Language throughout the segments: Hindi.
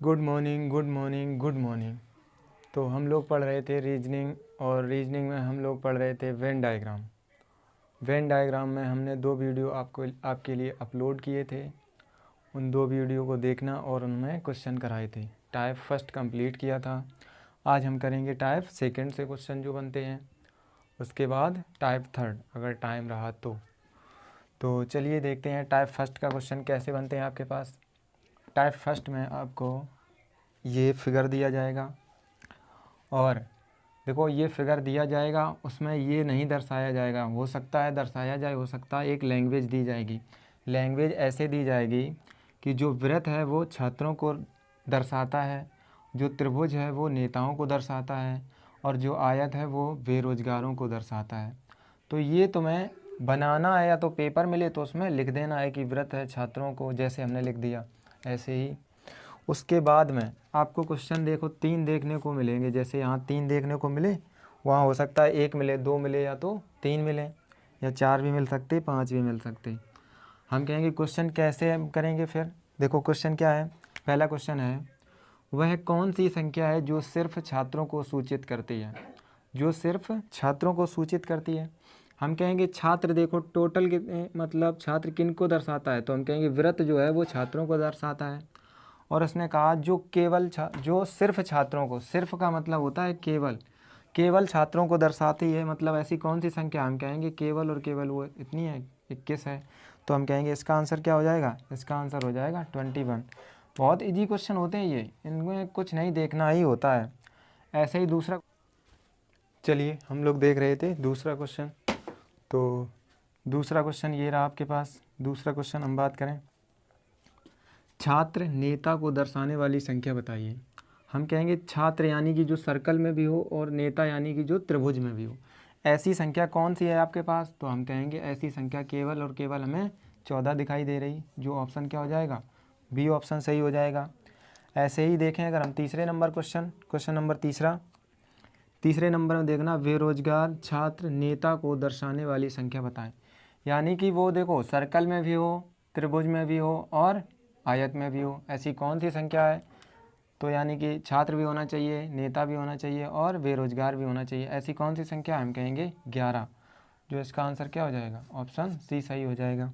Good morning, good morning, good morning. तो हम लोग पढ़ रहे थे रीजनिंग, और रीजनिंग में हम लोग पढ़ रहे थे वेन डायग्राम। वेन डायग्राम में हमने 2 वीडियो आपके लिए अपलोड किए थे। उन 2 वीडियो को देखना और उनमें क्वेश्चन कराए थे। टाइप फर्स्ट कंप्लीट किया था। आज हम करेंगे टाइप सेकंड से क्वेश्चन जो बनते हैं, उसके बाद टाइप थर्ड अगर टाइम रहा तो चलिए देखते हैं टाइप फर्स्ट का क्वेश्चन कैसे बनते हैं आपके पास। टाइप फर्स्ट में आपको ये फिगर दिया जाएगा, और देखो ये फिगर दिया जाएगा, उसमें ये नहीं दर्शाया जाएगा। हो सकता है दर्शाया जाए, हो सकता है एक लैंग्वेज दी जाएगी। लैंग्वेज ऐसे दी जाएगी कि जो वृत्त है वो छात्रों को दर्शाता है, जो त्रिभुज है वो नेताओं को दर्शाता है, और जो आयत है वो बेरोजगारों को दर्शाता है। तो ये तुम्हें बनाना है, या तो पेपर मिले तो उसमें लिख देना है कि वृत्त है छात्रों को, जैसे हमने लिख दिया ऐसे ही। उसके बाद में आपको क्वेश्चन देखो 3 देखने को मिलेंगे। जैसे यहाँ 3 देखने को मिले, वहाँ हो सकता है 1 मिले, 2 मिले, या तो 3 मिले, या 4 भी मिल सकते, 5 भी मिल सकते। हम कहेंगे क्वेश्चन कैसे हम करेंगे। फिर देखो क्वेश्चन क्या है। पहला क्वेश्चन है, वह कौन सी संख्या है जो सिर्फ छात्रों को सूचित करती है। जो सिर्फ छात्रों को सूचित करती है। हम कहेंगे छात्र, देखो टोटल कितने, मतलब छात्र किन को दर्शाता है, तो हम कहेंगे वृत्त जो है वो छात्रों को दर्शाता है। और उसने कहा जो सिर्फ छात्रों को, सिर्फ का मतलब होता है केवल, केवल छात्रों को दर्शाती है। मतलब ऐसी कौन सी संख्या, हम कहेंगे केवल और केवल वो इतनी है, 21 है। तो हम कहेंगे इसका आंसर क्या हो जाएगा, इसका आंसर हो जाएगा 21। बहुत इजी क्वेश्चन होते हैं ये, इनमें कुछ नहीं देखना ही होता है। ऐसे ही दूसरा, चलिए हम लोग देख रहे थे दूसरा क्वेश्चन। तो दूसरा क्वेश्चन ये रहा आपके पास। दूसरा क्वेश्चन हम बात करें, छात्र नेता को दर्शाने वाली संख्या बताइए। हम कहेंगे छात्र यानी कि जो सर्कल में भी हो, और नेता यानी कि जो त्रिभुज में भी हो। ऐसी संख्या कौन सी है आपके पास, तो हम कहेंगे ऐसी संख्या केवल और केवल हमें 14 दिखाई दे रही, जो ऑप्शन क्या हो जाएगा, बी ऑप्शन सही हो जाएगा। ऐसे ही देखें अगर हम तीसरे नंबर क्वेश्चन नंबर तीसरे नंबर में देखना, बेरोजगार छात्र नेता को दर्शाने वाली संख्या बताएं। यानी कि वो देखो सर्कल में भी हो, त्रिभुज में भी हो, और आयत में भी हो। ऐसी कौन सी संख्या है, तो यानी कि छात्र भी होना चाहिए, नेता भी होना चाहिए, और बेरोजगार भी होना चाहिए। ऐसी कौन सी संख्या, हम कहेंगे 11, जो इसका आंसर क्या हो जाएगा, ऑप्शन सी सही हो जाएगा।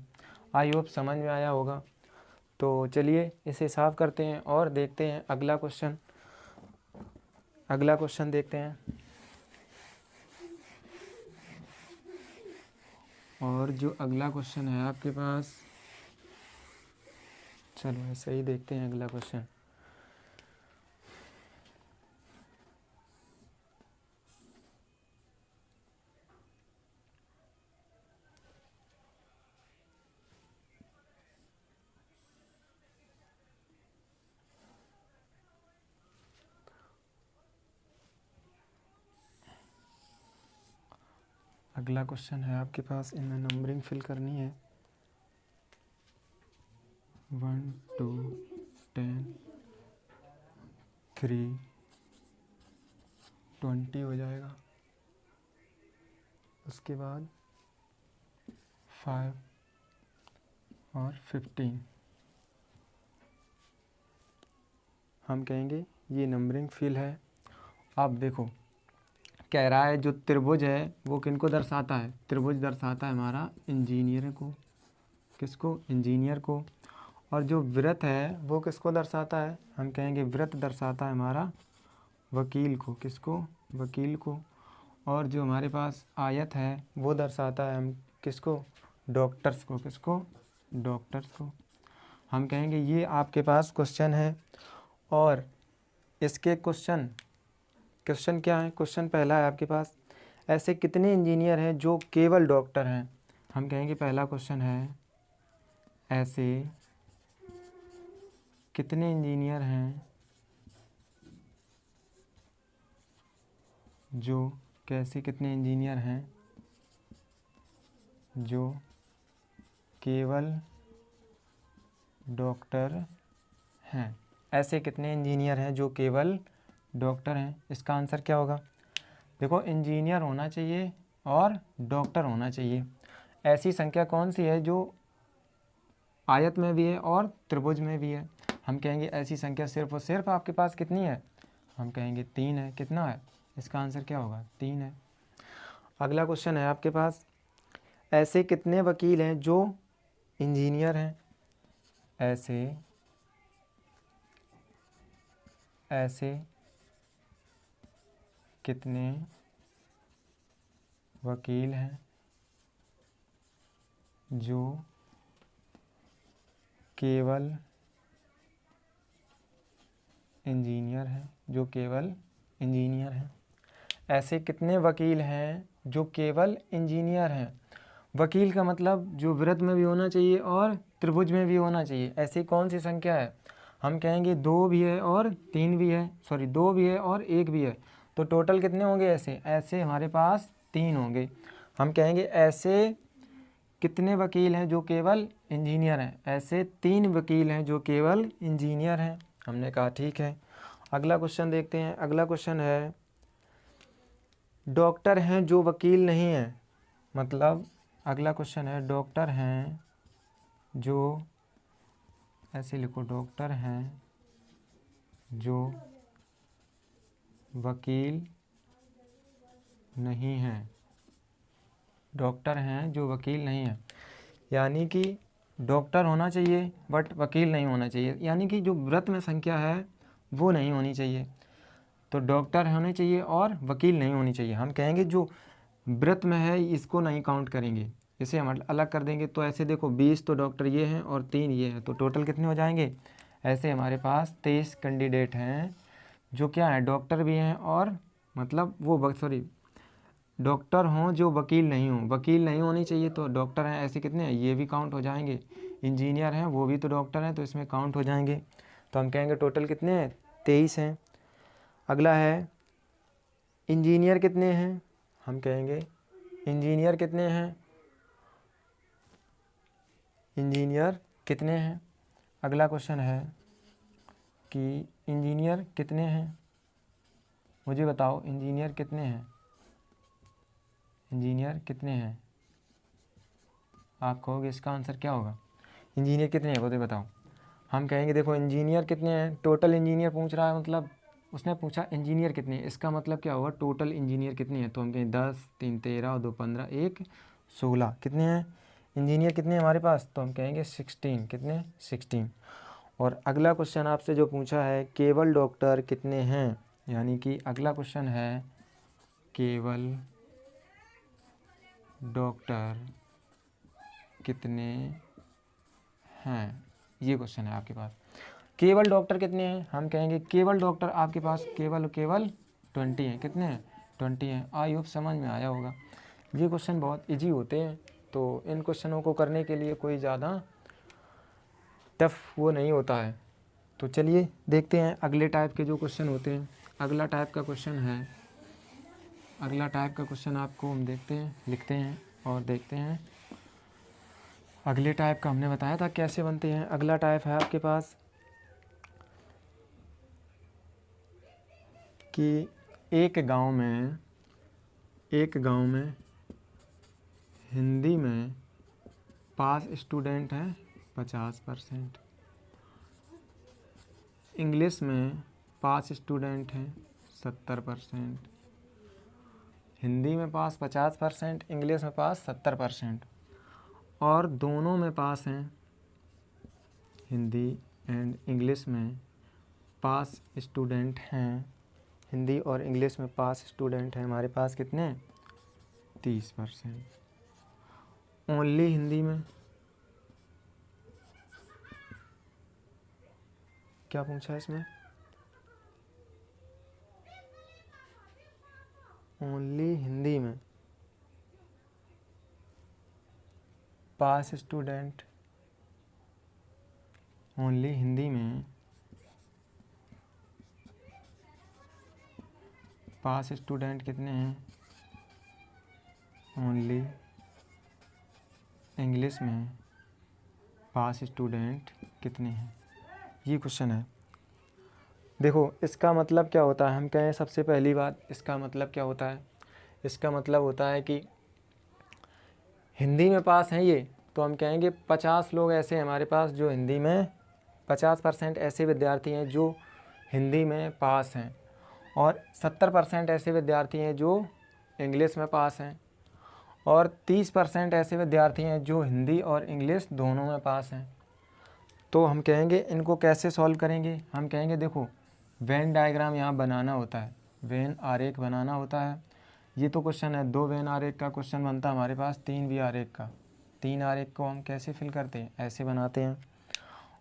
आई होप समझ में आया होगा। तो चलिए इसे साफ करते हैं और देखते हैं अगला क्वेश्चन। अगला क्वेश्चन देखते हैं, और जो अगला क्वेश्चन है आपके पास, चलो ऐसे ही देखते हैं अगला क्वेश्चन। अगला क्वेश्चन है आपके पास, इनमें नंबरिंग फिल करनी है। 1 2 10 3 20 हो जाएगा। उसके बाद 5 और 15। हम कहेंगे ये नंबरिंग फिल है। अब देखो कह रहा है जो त्रिभुज है वो किनको दर्शाता है, त्रिभुज दर्शाता है हमारा इंजीनियर को। किसको, इंजीनियर को। और जो वृत्त है वो किसको दर्शाता है, हम कहेंगे वृत्त दर्शाता है हमारा वकील को। किसको, वकील को। और जो हमारे पास आयत है वो दर्शाता है हम किसको, डॉक्टर्स को। किसको, डॉक्टर्स को। हम कहेंगे ये आपके पास क्वेश्चन है, और इसके क्वेश्चन क्या है। क्वेश्चन पहला है आपके पास, ऐसे कितने इंजीनियर हैं जो केवल डॉक्टर हैं। हम कहेंगे पहला क्वेश्चन है, ऐसे कितने इंजीनियर हैं जो, कैसे कितने इंजीनियर हैं जो केवल डॉक्टर हैं। ऐसे कितने इंजीनियर हैं जो केवल डॉक्टर हैं। इसका आंसर क्या होगा, देखो इंजीनियर होना चाहिए और डॉक्टर होना चाहिए। ऐसी संख्या कौन सी है जो आयत में भी है और त्रिभुज में भी है। हम कहेंगे ऐसी संख्या सिर्फ और सिर्फ आपके पास कितनी है, हम कहेंगे 3 है। कितना है, इसका आंसर क्या होगा, 3 है। अगला क्वेश्चन है आपके पास, ऐसे कितने वकील हैं जो इंजीनियर हैं। ऐसे कितने वकील हैं जो केवल इंजीनियर हैं, ऐसे कितने वकील हैं जो केवल इंजीनियर हैं। वकील का मतलब जो वृत्त में भी होना चाहिए और त्रिभुज में भी होना चाहिए। ऐसी कौन सी संख्या है, हम कहेंगे 2 भी है और 3 भी है, 2 भी है और 1 भी है। तो टोटल कितने होंगे, ऐसे हमारे पास 3 होंगे। हम कहेंगे ऐसे कितने वकील हैं जो केवल इंजीनियर हैं। ऐसे 3 वकील हैं जो केवल इंजीनियर हैं। हमने कहा ठीक है। अगला क्वेश्चन देखते हैं। अगला क्वेश्चन है, डॉक्टर हैं जो वकील नहीं हैं। मतलब अगला क्वेश्चन है, डॉक्टर हैं जो, ऐसे लिखो, डॉक्टर हैं जो वकील नहीं हैं। डॉक्टर हैं जो वकील नहीं हैं, यानी कि डॉक्टर होना चाहिए बट वकील नहीं होना चाहिए, यानी कि जो वृत्त में संख्या है वो नहीं होनी चाहिए। तो डॉक्टर होने चाहिए और वकील नहीं होनी चाहिए। हम कहेंगे जो वृत्त में है इसको नहीं काउंट करेंगे, इसे हम अलग कर देंगे। तो ऐसे देखो 20 तो डॉक्टर ये हैं और 3 ये हैं, तो टोटल कितने हो जाएंगे। ऐसे हमारे पास 23 कैंडिडेट हैं जो क्या है, डॉक्टर भी हैं और मतलब वो डॉक्टर हों जो वकील नहीं हों। वकील नहीं होनी चाहिए तो डॉक्टर हैं, ऐसे कितने हैं, ये भी काउंट हो जाएंगे। इंजीनियर हैं वो भी तो डॉक्टर हैं तो इसमें काउंट हो जाएंगे। तो हम कहेंगे टोटल कितने हैं, 23 हैं। अगला है, इंजीनियर कितने हैं। हम कहेंगे इंजीनियर कितने हैं, अगला क्वेश्चन है कि इंजीनियर कितने हैं, मुझे बताओ इंजीनियर कितने हैं। आप कहोगे इसका आंसर क्या होगा, इंजीनियर कितने हैं वो तो बताओ। हम कहेंगे देखो इंजीनियर कितने हैं, टोटल इंजीनियर पूछ रहा है, मतलब उसने पूछा इंजीनियर कितने हैं, इसका मतलब क्या होगा, टोटल इंजीनियर कितने हैं। तो हम कहें 10, 3 13, 2 15, 1 16, कितने हैं इंजीनियर कितने हैं हमारे पास। तो हम कहेंगे 16, कितने 16। और अगला क्वेश्चन आपसे जो पूछा है, केवल डॉक्टर कितने हैं, यानी कि अगला क्वेश्चन है केवल डॉक्टर कितने हैं, ये क्वेश्चन है आपके पास। केवल डॉक्टर कितने हैं, हम कहेंगे केवल डॉक्टर आपके पास केवल 20 हैं। कितने हैं, 20 हैं। आई होप समझ में आया होगा। ये क्वेश्चन बहुत इजी होते हैं, तो इन क्वेश्चनों को करने के लिए कोई ज़्यादा टफ वो नहीं होता है। तो चलिए देखते हैं अगले टाइप के जो क्वेश्चन होते हैं। अगला टाइप का क्वेश्चन आपको हम देखते हैं, लिखते हैं और देखते हैं। अगले टाइप का हमने बताया था कैसे बनते हैं। अगला टाइप है आपके पास कि एक गांव में हिंदी में पास स्टूडेंट हैं 50%, इंग्लिश में पास स्टूडेंट हैं 70%, हिंदी में पास 50%, इंग्लिश में पास 70%, और दोनों में पास हैं, हिंदी एंड इंग्लिश में पास स्टूडेंट हैं, हिंदी और इंग्लिश में पास स्टूडेंट हैं हमारे पास कितने, 30%। ओनली हिंदी में क्या पूछा है इसमें, ओनली हिंदी में पास स्टूडेंट, ओनली हिंदी में पास स्टूडेंट कितने हैं, ओनली इंग्लिश में पास स्टूडेंट कितने हैं, ये क्वेश्चन है। देखो इसका मतलब क्या होता है, हम कहें सबसे पहली बात इसका मतलब क्या होता है, इसका मतलब होता है कि हिंदी में पास हैं ये, तो हम कहेंगे 50 लोग ऐसे हैं हमारे पास जो हिंदी में 50% ऐसे विद्यार्थी हैं जो हिंदी में पास हैं और 70% ऐसे विद्यार्थी हैं जो इंग्लिश में पास हैं और 30% ऐसे विद्यार्थी हैं जो हिंदी और इंग्लिश दोनों में पास हैं। तो हम कहेंगे इनको कैसे सॉल्व करेंगे। हम कहेंगे देखो वेन डायग्राम यहाँ बनाना होता है, वेन आरेख बनाना होता है। ये तो क्वेश्चन है 2 वेन आरेख का क्वेश्चन बनता है हमारे पास 3 वी आरेख का। 3 आरेख को हम कैसे फिल करते हैं, ऐसे बनाते हैं।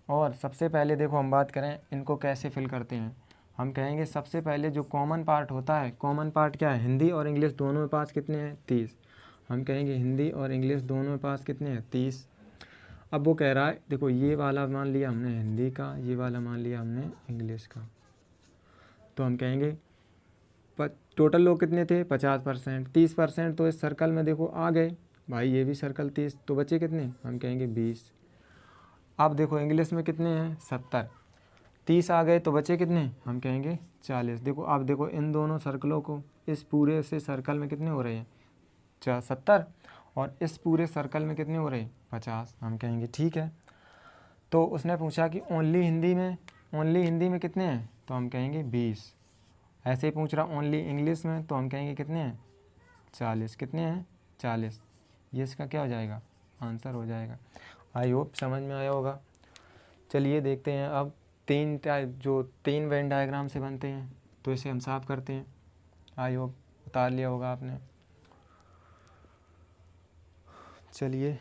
और सबसे पहले देखो हम बात करें इनको कैसे फिल करते हैं। हम कहेंगे सबसे पहले जो कॉमन पार्ट होता है, कॉमन पार्ट क्या है, हिंदी और इंग्लिश दोनों में पास कितने हैं 30। हम कहेंगे हिंदी और इंग्लिश दोनों में पास कितने हैं 30। अब वो कह रहा है देखो ये वाला मान लिया हमने हिंदी का, ये वाला मान लिया हमने इंग्लिश का। तो हम कहेंगे टोटल लोग कितने थे 50%, 30% तो इस सर्कल में देखो आ गए भाई, ये भी सर्कल 30, तो बचे कितने, हम कहेंगे 20। अब देखो इंग्लिश में कितने हैं 70, 30 आ गए तो बचे कितने, हम कहेंगे 40। देखो अब देखो इन दोनों सर्कलों को, इस पूरे से सर्कल में कितने हो रहे हैं 70 और इस पूरे सर्कल में कितने हो रहे हैं 50। हम कहेंगे ठीक है। तो उसने पूछा कि ओनली हिंदी में कितने हैं, तो हम कहेंगे 20। ऐसे ही पूछ रहा ओनली इंग्लिश में, तो हम कहेंगे कितने हैं 40। कितने हैं 40। ये इसका क्या हो जाएगा, आंसर हो जाएगा। आई होप समझ में आया होगा। चलिए देखते हैं अब जो तीन वेन डायग्राम से बनते हैं, तो इसे हम साफ करते हैं। आई होप उतार लिया होगा आपने। चलिए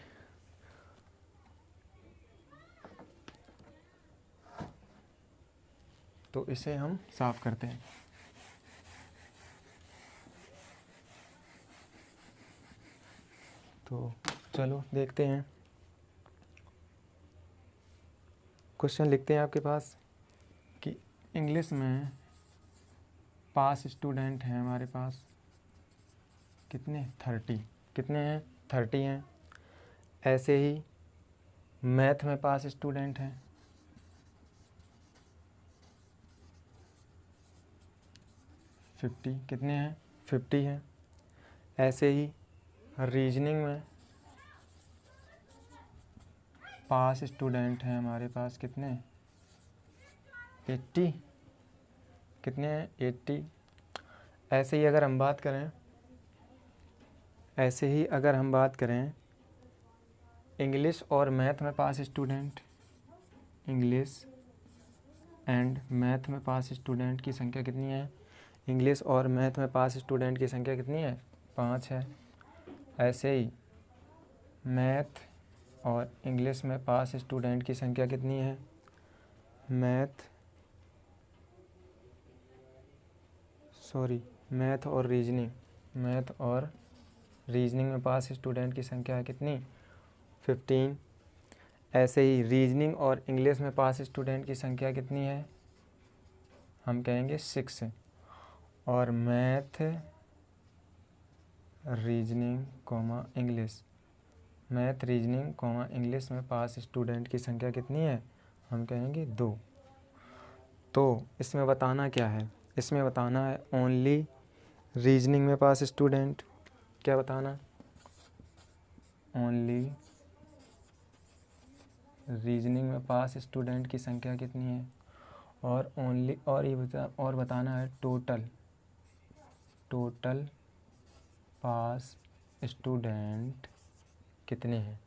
तो इसे हम साफ करते हैं। तो चलो देखते हैं। क्वेश्चन लिखते हैं आपके पास कि इंग्लिश में पास स्टूडेंट हैं हमारे पास कितने 30, कितने हैं 30 हैं। ऐसे ही मैथ में पास स्टूडेंट हैं 50, कितने हैं 50 हैं। ऐसे ही रीजनिंग में पास स्टूडेंट हैं हमारे पास कितने 80, कितने हैं 80। ऐसे ही अगर हम बात करें इंग्लिश और मैथ में पास स्टूडेंट, इंग्लिश एंड मैथ में पास स्टूडेंट की संख्या कितनी है, इंग्लिश और मैथ में पास स्टूडेंट की संख्या कितनी है 5 है। ऐसे ही मैथ और इंग्लिश में पास स्टूडेंट की संख्या कितनी है, मैथ और रीजनिंग में पास स्टूडेंट की संख्या है कितनी 15। ऐसे ही रीजनिंग और इंग्लिश में पास स्टूडेंट की संख्या कितनी है, हम कहेंगे 6। और मैथ रीजनिंग इंग्लिश में पास स्टूडेंट की संख्या कितनी है, हम कहेंगे 2। तो इसमें बताना क्या है, इसमें बताना है ओनली रीजनिंग में पास स्टूडेंट, क्या बताना, ओनली रीजनिंग में पास स्टूडेंट की संख्या कितनी है, और बताना है टोटल पास स्टूडेंट कितने हैं,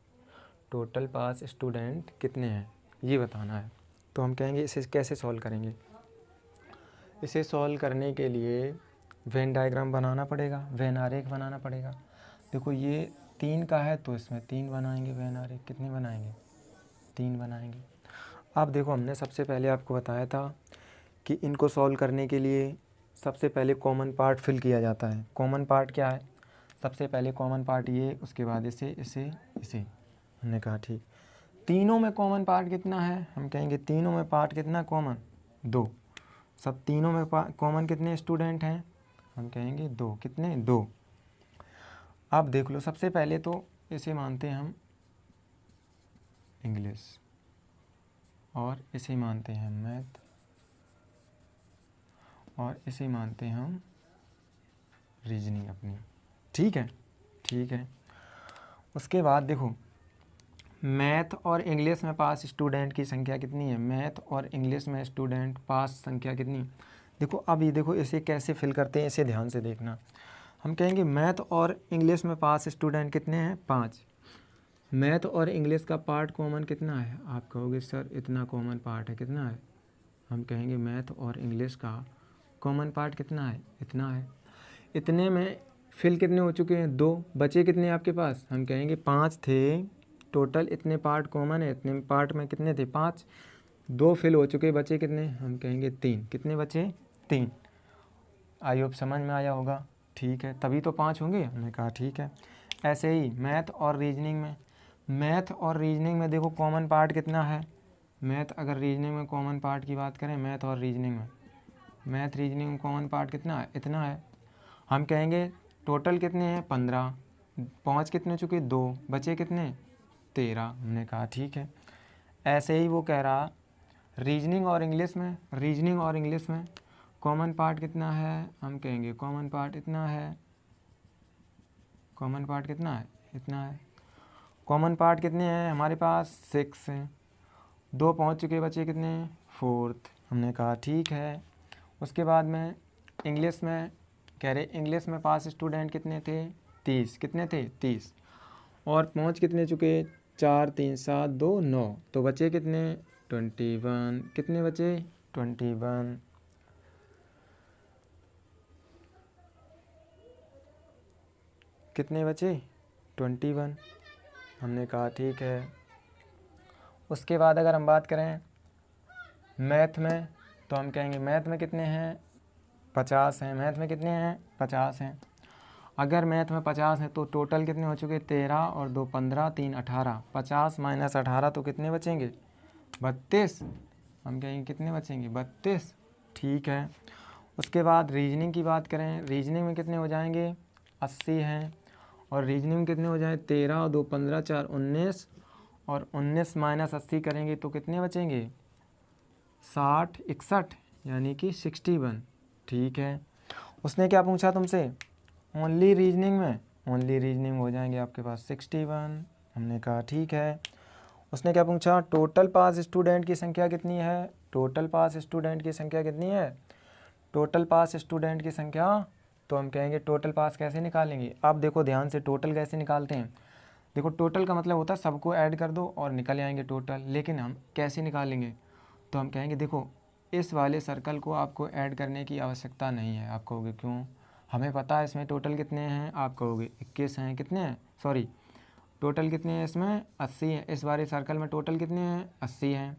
टोटल पास स्टूडेंट कितने हैं, ये बताना है। तो हम कहेंगे इसे कैसे सॉल्व करेंगे। इसे सॉल्व करने के लिए वेन डायग्राम बनाना पड़ेगा, वेन आरेख बनाना पड़ेगा। देखो ये 3 का है तो इसमें 3 बनाएंगे वेन आरेख, कितने बनाएंगे 3 बनाएंगे। अब देखो हमने सबसे पहले आपको बताया था कि इनको सॉल्व करने के लिए सबसे पहले कॉमन पार्ट फिल किया जाता है। कॉमन पार्ट क्या है, सबसे पहले कॉमन पार्ट ये, उसके बाद इसे हमने कहा ठीक। तीनों में कॉमन पार्ट कितना है, हम कहेंगे तीनों में पार्ट कितना कॉमन 2। सब तीनों में कॉमन कितने स्टूडेंट हैं, हम कहेंगे 2। कितने 2। अब देख लो सबसे पहले तो इसे मानते हैं हम इंग्लिश और इसे मानते हैं मैथ और इसे मानते हैं हम रीजनिंग अपनी, ठीक है। उसके बाद देखो मैथ और इंग्लिश में पास स्टूडेंट की संख्या कितनी है? मैथ और इंग्लिश में स्टूडेंट पास संख्या कितनी है? देखो अभी देखो इसे कैसे फिल करते हैं, इसे ध्यान से देखना। हम कहेंगे मैथ और इंग्लिश में पास स्टूडेंट कितने हैं? 5। मैथ और इंग्लिश का पार्ट कॉमन कितना है? आप कहोगे सर इतना कॉमन पार्ट है, कितना है? हम कहेंगे मैथ और इंग्लिश का कॉमन पार्ट कितना है? इतना है। इतने में फिल कितने हो चुके हैं? 2। बचे कितने आपके पास? हम कहेंगे 5 थे टोटल, इतने पार्ट कॉमन है, इतने पार्ट में कितने थे? 5। 2 फिल हो चुके, बचे कितने? हम कहेंगे 3। कितने बचे? 3। आई होप समझ में आया होगा। ठीक है, तभी तो 5 होंगे। हमने कहा ठीक है। ऐसे ही मैथ और रीजनिंग में देखो कॉमन पार्ट कितना है? मैथ अगर रीजनिंग में कॉमन पार्ट की बात करें, मैथ रीजनिंग में कॉमन पार्ट कितना है? इतना है। हम कहेंगे टोटल कितने हैं? 15। 5 कितने चुके? 2। बचे कितने? 13। हमने कहा ठीक है। ऐसे ही वो कह रहा रीजनिंग और इंग्लिश में कॉमन पार्ट कितना है? हम कहेंगे कॉमन पार्ट इतना है। कॉमन पार्ट कितना है? इतना है। कॉमन पार्ट कितने हैं हमारे पास? 6 हैं। 2 पहुंच चुके, बचे कितने? 4। हमने कहा ठीक है। उसके बाद में इंग्लिश में कह रहे इंग्लिश में पास स्टूडेंट कितने थे? 30। कितने थे? 30। और पहुंच कितने चुके? 4 3 7 2 9। तो बचे कितने? 21। कितने बचे? 21। कितने बचे? 21। हमने कहा ठीक है। उसके बाद अगर हम बात करें मैथ में, तो हम कहेंगे मैथ में कितने हैं? 50 हैं। मैथ में कितने हैं? 50 हैं। अगर मैथ में 50 हैं तो टोटल कितने हो चुके? 13 और 2 15, 3 18। 50 माइनस 18 तो कितने बचेंगे? 32। हम कहेंगे कितने बचेंगे? 32। ठीक है। उसके बाद रीजनिंग की बात करें, रीजनिंग में कितने हो जाएंगे? 80 हैं। और रीजनिंग में कितने हो जाए? 13 और 2 15, 4 19। और 19 माइनस 80 करेंगे तो कितने बचेंगे? 60 61, यानी कि 61। ठीक है। उसने क्या पूछा तुमसे? ओनली रीजनिंग हो जाएंगे आपके पास 61। हमने कहा ठीक है। उसने क्या पूछा? टोटल पास स्टूडेंट की संख्या कितनी है? टोटल पास स्टूडेंट की संख्या कितनी है? टोटल पास स्टूडेंट की संख्या, तो हम कहेंगे टोटल पास कैसे निकालेंगे? आप देखो ध्यान से, टोटल कैसे निकालते हैं। देखो टोटल का मतलब होता है सबको ऐड कर दो और निकल आएंगे टोटल। लेकिन हम कैसे निकालेंगे? तो हम कहेंगे देखो इस वाले सर्कल को आपको ऐड करने की आवश्यकता नहीं है। आप कहोगे क्यों? हमें पता है इसमें टोटल कितने हैं। आप कहोगे 21 हैं। कितने हैं? सॉरी, टोटल कितने हैं इसमें? 80 हैं। इस वाले सर्कल में टोटल कितने हैं? 80 हैं।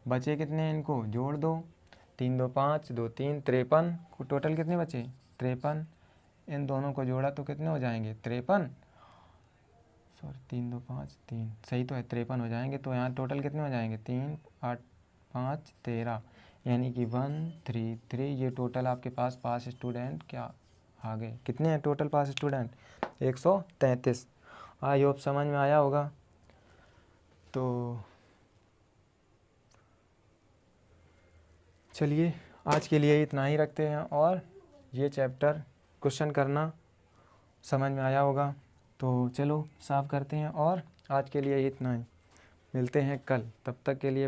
बचे कितने हैं? इनको जोड़ दो। 3 2 5 2 3 53। टोटल कितने बचे? 53। इन दोनों को जोड़ा तो कितने हो जाएंगे? 53। सॉरी 3 2 5 3, सही तो है, 53 हो जाएंगे। तो यहाँ टोटल कितने हो जाएंगे? 3 8 5 13, यानी कि 133। ये टोटल आपके पास स्टूडेंट क्या आ गए? कितने हैं total pass student? 133। I hope समझ में आया होगा। तो चलिए आज के लिए इतना ही रखते हैं। और ये चैप्टर क्वेश्चन करना समझ में आया होगा। तो चलो साफ़ करते हैं। और आज के लिए इतना ही, मिलते हैं कल। तब तक के लिए